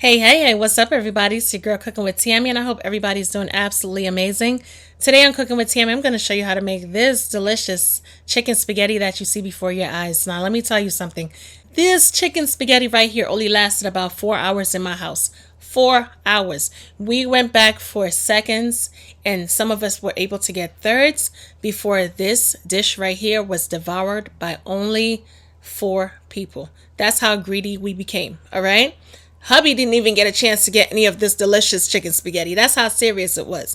Hey, what's up, everybody? It's your girl Cooking with Tammy, and I hope everybody's doing absolutely amazing. Today on Cooking with Tammy, I'm going to show you how to make this delicious chicken spaghetti that you see before your eyes. Now, let me tell you something. This chicken spaghetti right here only lasted about 4 hours in my house. 4 hours. We went back for seconds, and some of us were able to get thirds before this dish right here was devoured by only 4 people. That's how greedy we became, all right? Hubby didn't even get a chance to get any of this delicious chicken spaghetti. That's how serious it was.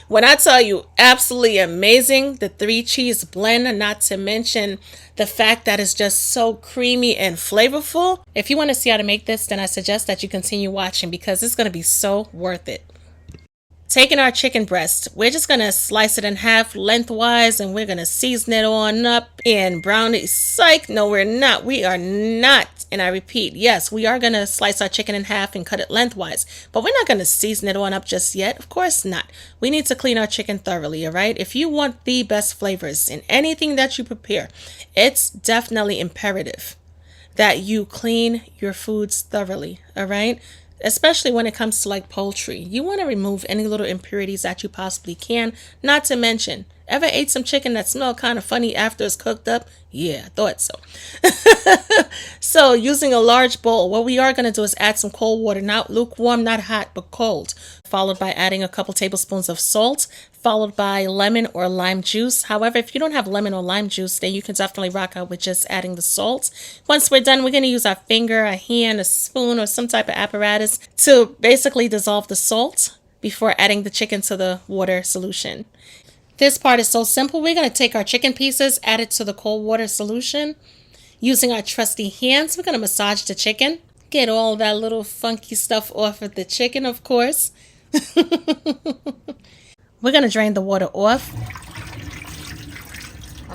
When I tell you, absolutely amazing, the 3-cheese blend, not to mention the fact that it's just so creamy and flavorful. If you want to see how to make this, then I suggest that you continue watching because it's going to be so worth it. Taking our chicken breast, we're just going to slice it in half lengthwise, and we're going to season it on up and brown it. Psych, no, we're not. We are not. And I repeat, yes, we are going to slice our chicken in half and cut it lengthwise, but we're not going to season it on up just yet. Of course not. We need to clean our chicken thoroughly, all right? If you want the best flavors in anything that you prepare, it's definitely imperative that you clean your foods thoroughly, all right? Especially when it comes to like poultry. You want to remove any little impurities that you possibly can. Not to mention, ever ate some chicken that smelled kind of funny after it's cooked up? Yeah, I thought so. So using a large bowl, what we are going to do is add some cold water, not lukewarm, not hot, but cold, followed by adding a couple tablespoons of salt, followed by lemon or lime juice. However, if you don't have lemon or lime juice, then you can definitely rock out with just adding the salt. Once we're done, we're going to use our finger, a hand, a spoon, or some type of apparatus to basically dissolve the salt before adding the chicken to the water solution. This part is so simple. We're going to take our chicken pieces, add it to the cold water solution. Using our trusty hands, we're going to massage the chicken. Get all that little funky stuff off of the chicken, of course. We're going to drain the water off.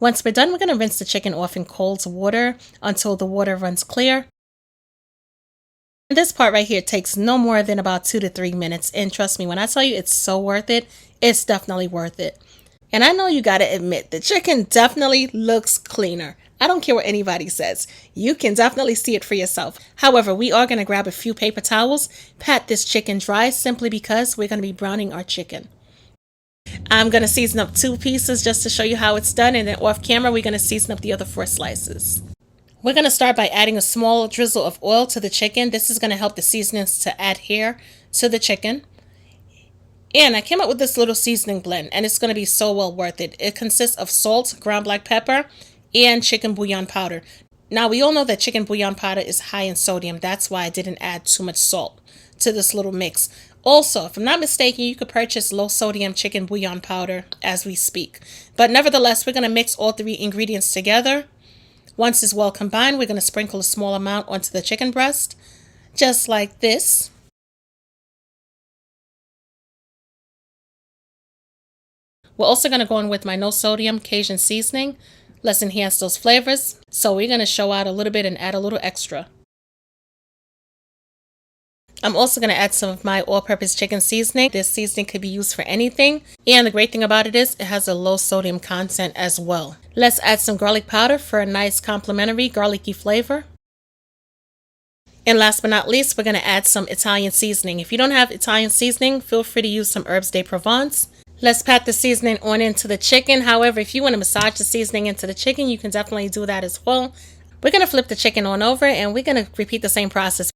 Once we're done, we're going to rinse the chicken off in cold water until the water runs clear. And this part right here takes no more than about 2 to 3 minutes. And trust me, when I tell you it's so worth it, it's definitely worth it. And I know you got to admit, the chicken definitely looks cleaner. I don't care what anybody says. You can definitely see it for yourself. However, we are going to grab a few paper towels, pat this chicken dry simply because we're going to be browning our chicken. I'm going to season up 2 pieces just to show you how it's done, and then off camera we're going to season up the other 4 slices. We're going to start by adding a small drizzle of oil to the chicken. This is going to help the seasonings to adhere to the chicken. And I came up with this little seasoning blend, and it's going to be so well worth it. It consists of salt, ground black pepper, and chicken bouillon powder. Now, we all know that chicken bouillon powder is high in sodium. That's why I didn't add too much salt to this little mix. Also, if I'm not mistaken, you could purchase low sodium chicken bouillon powder as we speak. But nevertheless, we're going to mix all 3 ingredients together. Once it's well combined, we're going to sprinkle a small amount onto the chicken breast, just like this. We're also going to go in with my no sodium Cajun seasoning. Let's enhance those flavors. So we're going to show out a little bit and add a little extra. I'm also going to add some of my all-purpose chicken seasoning. This seasoning could be used for anything. And the great thing about it is it has a low sodium content as well. Let's add some garlic powder for a nice complementary garlicky flavor. And last but not least, we're going to add some Italian seasoning. If you don't have Italian seasoning, feel free to use some herbs de Provence. Let's pat the seasoning on into the chicken. However, if you want to massage the seasoning into the chicken, you can definitely do that as well. We're going to flip the chicken on over, and we're going to repeat the same process.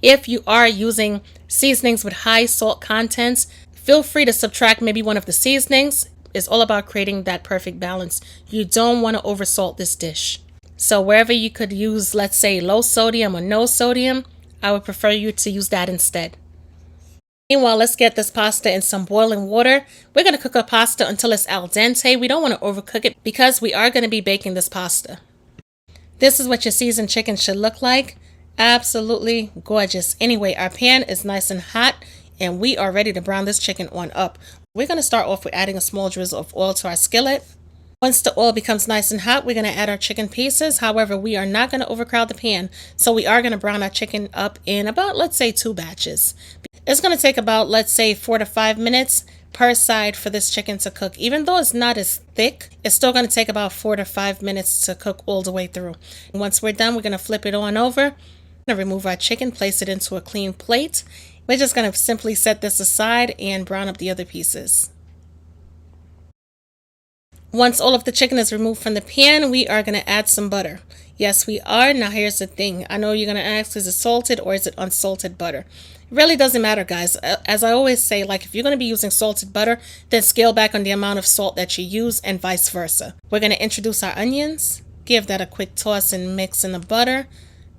If you are using seasonings with high salt contents, feel free to subtract maybe one of the seasonings. It's all about creating that perfect balance. You don't want to oversalt this dish. So wherever you could use, let's say, low sodium or no sodium, I would prefer you to use that instead. Meanwhile, let's get this pasta in some boiling water. We're going to cook our pasta until it's al dente. We don't want to overcook it because we are going to be baking this pasta. This is what your seasoned chicken should look like. Absolutely gorgeous. Anyway, our pan is nice and hot, and we are ready to brown this chicken on up. We're going to start off with adding a small drizzle of oil to our skillet. Once the oil becomes nice and hot, we're going to add our chicken pieces. However, we are not going to overcrowd the pan, so we are going to brown our chicken up in about, let's say, 2 batches. It's going to take about, let's say, 4 to 5 minutes per side for this chicken to cook. Even though it's not as thick, it's still going to take about 4 to 5 minutes to cook all the way through. Once we're done, we're going to flip it on over. We're going to remove our chicken, place it into a clean plate. We're just going to simply set this aside and brown up the other pieces. Once all of the chicken is removed from the pan, we are going to add some butter. Yes, we are. Now here's the thing. I know you're going to ask, is it salted or is it unsalted butter? It really doesn't matter, guys. As I always say, like if you're going to be using salted butter, then scale back on the amount of salt that you use and vice versa. We're going to introduce our onions, give that a quick toss and mix in the butter.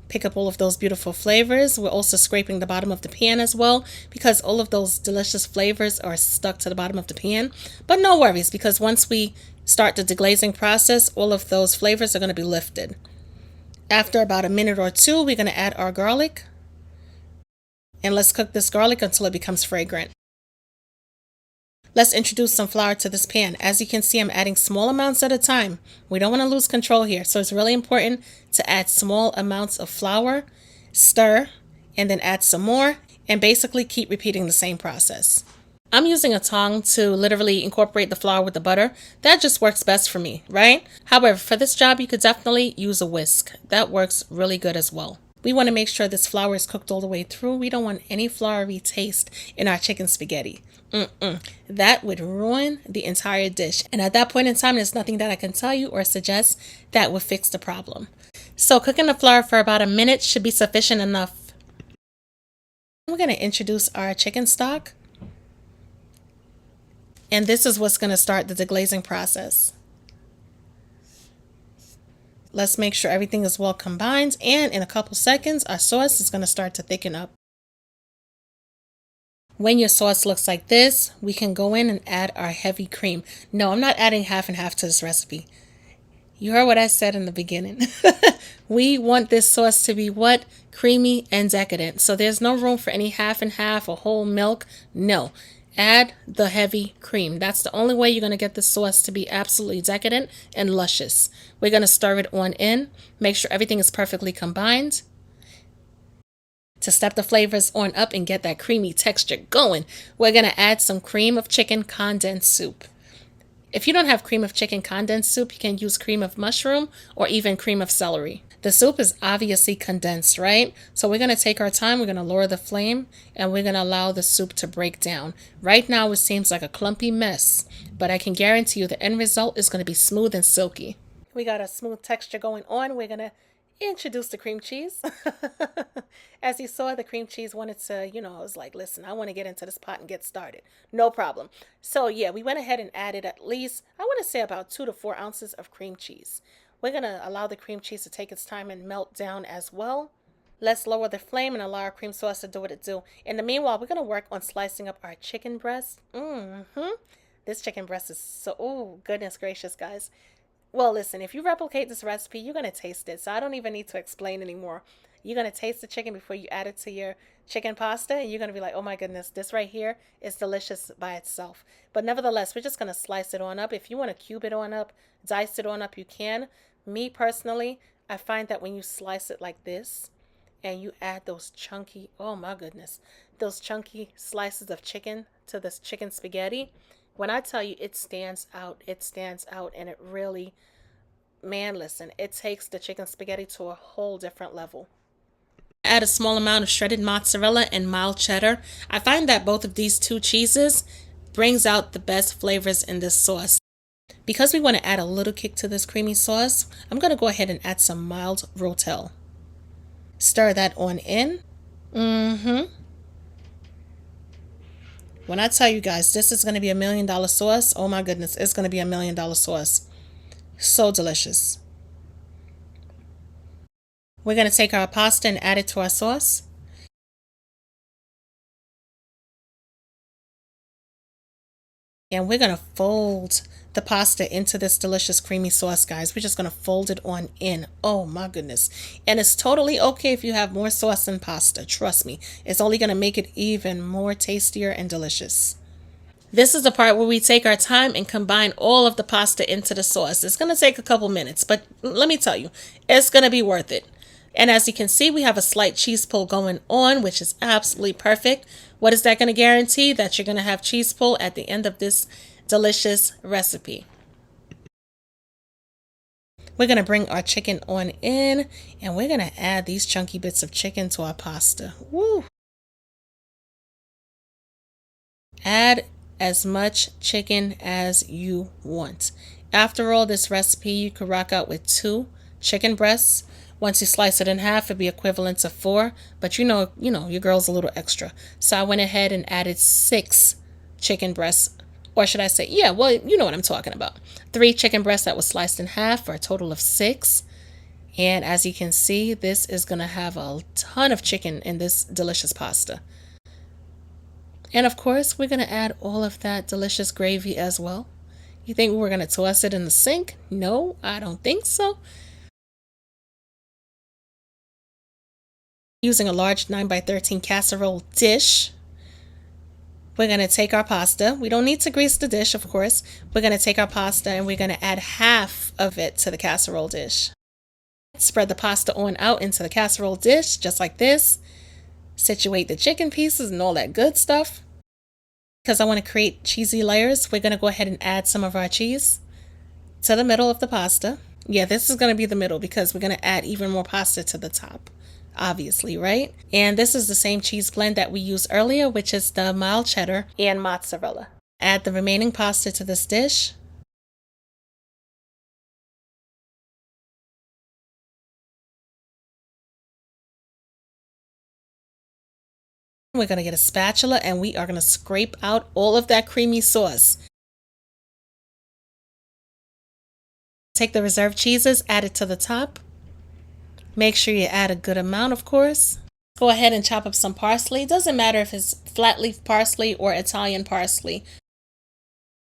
Pick up all of those beautiful flavors. We're also scraping the bottom of the pan as well because all of those delicious flavors are stuck to the bottom of the pan. But no worries, because once we start the deglazing process, all of those flavors are going to be lifted. After about a minute or two, we're going to add our garlic. And let's cook this garlic until it becomes fragrant. Let's introduce some flour to this pan. As you can see, I'm adding small amounts at a time. We don't want to lose control here. So it's really important to add small amounts of flour, stir, and then add some more, and basically keep repeating the same process. I'm using a tong to literally incorporate the flour with the butter. That just works best for me, right? However, for this job, you could definitely use a whisk. That works really good as well. We want to make sure this flour is cooked all the way through. We don't want any floury taste in our chicken spaghetti. That would ruin the entire dish. And at that point in time, there's nothing that I can tell you or suggest that would fix the problem. So cooking the flour for about a minute should be sufficient enough. We're going to introduce our chicken stock. And this is what's going to start the deglazing process. Let's make sure everything is well combined, and in a couple seconds, our sauce is going to start to thicken up. When your sauce looks like this, we can go in and add our heavy cream. No, I'm not adding half and half to this recipe. You heard what I said in the beginning. We want this sauce to be what? Creamy and decadent. So there's no room for any half and half or whole milk. No. Add the heavy cream. That's the only way you're going to get the sauce to be absolutely decadent and luscious. We're going to stir it on in. Make sure everything is perfectly combined. To step the flavors on up and get that creamy texture going, we're going to add some cream of chicken condensed soup. If you don't have cream of chicken condensed soup, you can use cream of mushroom or even cream of celery. The soup is obviously condensed, right? So we're going to take our time, we're going to lower the flame, and we're going to allow the soup to break down. Right now it seems like a clumpy mess, but I can guarantee you the end result is going to be smooth and silky. We got a smooth texture going on. We're going to introduce the cream cheese. As you saw, the cream cheese wanted to, I was like, listen, I want to get into this pot and get started. No problem. So yeah, we went ahead and added at least, I want to say about 2 to 4 ounces of cream cheese. We're going to allow the cream cheese to take its time and melt down as well. Let's lower the flame and allow our cream sauce to do what it do. In the meanwhile, we're going to work on slicing up our chicken breast. This chicken breast is so, oh, goodness gracious, guys. Well, listen, if you replicate this recipe, you're going to taste it. So I don't even need to explain anymore. You're going to taste the chicken before you add it to your chicken pasta. And you're going to be like, oh my goodness, this right here is delicious by itself. But nevertheless, we're just going to slice it on up. If you want to cube it on up, dice it on up, you can. Me personally, I find that when you slice it like this and you add those chunky, oh my goodness, those chunky slices of chicken to this chicken spaghetti, when I tell you it stands out, and it really, man, listen, it takes the chicken spaghetti to a whole different level. Add a small amount of shredded mozzarella and mild cheddar. I find that both of these two cheeses brings out the best flavors in this sauce. Because we want to add a little kick to this creamy sauce, I'm going to go ahead and add some mild rotel. Stir that on in. When I tell you guys, this is going to be $1 million sauce, oh my goodness, it's going to be $1 million sauce. So delicious. We're going to take our pasta and add it to our sauce. And we're going to fold the pasta into this delicious creamy sauce, guys. We're just going to fold it on in. Oh my goodness. And it's totally okay if you have more sauce than pasta. Trust me. It's only going to make it even more tastier and delicious. This is the part where we take our time and combine all of the pasta into the sauce. It's going to take a couple minutes, but let me tell you, it's going to be worth it. And as you can see, we have a slight cheese pull going on, which is absolutely perfect. What is that going to guarantee? That you're going to have cheese pull at the end of this delicious recipe. We're going to bring our chicken on in, and we're going to add these chunky bits of chicken to our pasta. Woo! Add as much chicken as you want. After all, this recipe you could rock out with 2 chicken breasts. Once you slice it in half, it'd be equivalent to 4, but you know, your girl's a little extra. So I went ahead and added 6 chicken breasts, or should I say, yeah, well, you know what I'm talking about. 3 chicken breasts that was sliced in half for a total of 6. And as you can see, this is going to have a ton of chicken in this delicious pasta. And of course, we're going to add all of that delicious gravy as well. You think we're going to toss it in the sink? No, I don't think so. Using a large 9x13 casserole dish, we're going to take our pasta. We don't need to grease the dish, of course. We're going to take our pasta and we're going to add half of it to the casserole dish. Spread the pasta on out into the casserole dish, just like this. Situate the chicken pieces and all that good stuff. Because I want to create cheesy layers, we're going to go ahead and add some of our cheese to the middle of the pasta. Yeah, this is going to be the middle because we're going to add even more pasta to the top, obviously, right? And this is the same cheese blend that we used earlier, which is the mild cheddar and mozzarella. Add the remaining pasta to this dish. We're going to get a spatula and we are going to scrape out all of that creamy sauce. Take the reserved cheeses, add it to the top. Make sure you add a good amount, of course. Go ahead and chop up some parsley. It doesn't matter if it's flat leaf parsley or Italian parsley.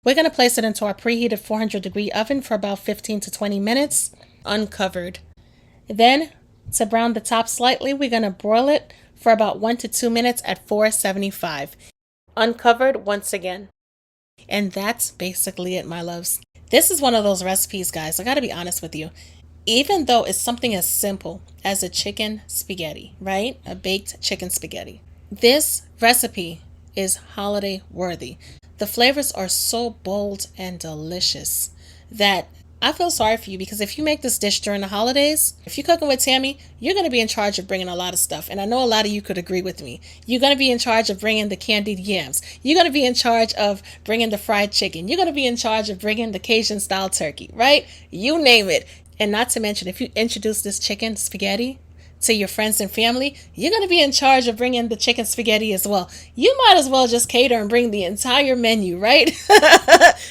We're going to place it into our preheated 400-degree oven for about 15 to 20 minutes, uncovered. Then, to brown the top slightly, we're going to broil it for about 1 to 2 minutes at 475, uncovered once again. And that's basically it, my loves. This is one of those recipes, guys, I gotta be honest with you. Even though it's something as simple as a chicken spaghetti, right? A baked chicken spaghetti. This recipe is holiday worthy. The flavors are so bold and delicious that I feel sorry for you, because if you make this dish during the holidays, if you're cooking with Tammy, you're going to be in charge of bringing a lot of stuff. And I know a lot of you could agree with me. You're going to be in charge of bringing the candied yams. You're going to be in charge of bringing the fried chicken. You're going to be in charge of bringing the Cajun style turkey, right? You name it. And not to mention, if you introduce this chicken spaghetti to your friends and family, you're going to be in charge of bringing the chicken spaghetti as well. You might as well just cater and bring the entire menu, right?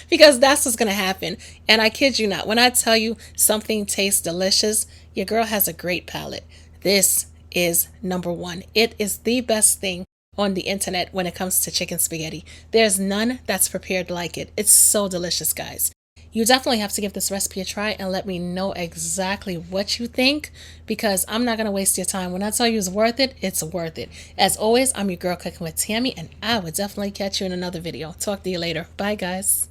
Because that's what's going to happen. And I kid you not, when I tell you something tastes delicious, your girl has a great palate. This is number 1. It is the best thing on the internet when it comes to chicken spaghetti. There's none that's prepared like it. It's so delicious, guys. You definitely have to give this recipe a try and let me know exactly what you think, because I'm not going to waste your time. When I tell you it's worth it, it's worth it. As always, I'm your girl cooking with Tammy, and I will definitely catch you in another video. Talk to you later. Bye, guys.